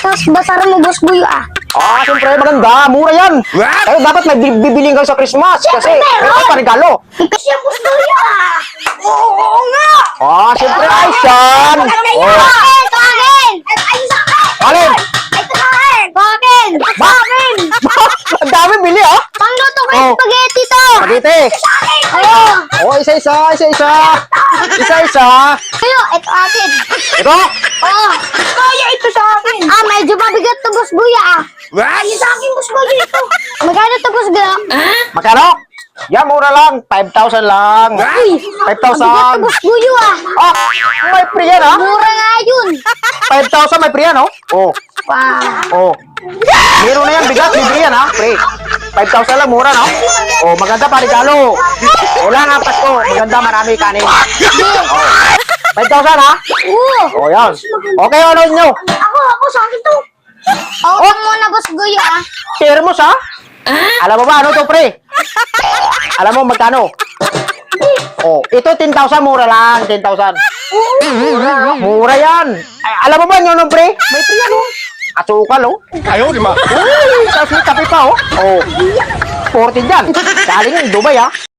Christmas bazaar mo, Boss Boy, ah. Siyempre, maganda. Mura yan. Kaya dapat may bibiling kayo sa Christmas. Kasi meron pa regalo. Kasi Boss Boy, ah. Oo nga. Siyempre, ayos yan. Kakin! Ay, sa akin! Alin? Ito sa akin! Kakin! Sa akin! Ang dami bili, ah. Pangluto ko yung Oh. spaghetti to! Spaghetti. Ayo! Isa-isa. Isa-isa. Ayo, ito akin! Ito. Oh! Kaya ito sa akin! Medyo mabigat to, Boss Boy, ah. Kaya sa akin, Boss Boy, ito! Magkano to, Boss Boy? Magkano? Yan, mura lang. 5,000 lang. Uy! 5,000. Mabigat to, Boss Boy, ah. May free yan, ah. Mura nga yun! 5,000 may free yan, oh. Wow! Meron na yan, bigat, libre yan, ha? Free. 5,000 lang, mura, no? Maganda pa regalo. Wala nga, Pasko. Maganda, marami kanin. 5,000, ha? Oo! Yan. Okay, ano nyo? Ako, sa akin to! Oo, muna, Boss Boy, ah. Termos, ha? Alam mo ba, ano to, pre? Alam mo, magkano? Ito 10,000, mura lang, 10,000. Mura yan. Alam mo ba yun, no, pre? May free yan, oh. Asukal, oh. Ayaw, di ma. Tapos may kape pa, oh. 14 yan. Galing Dubai, ha?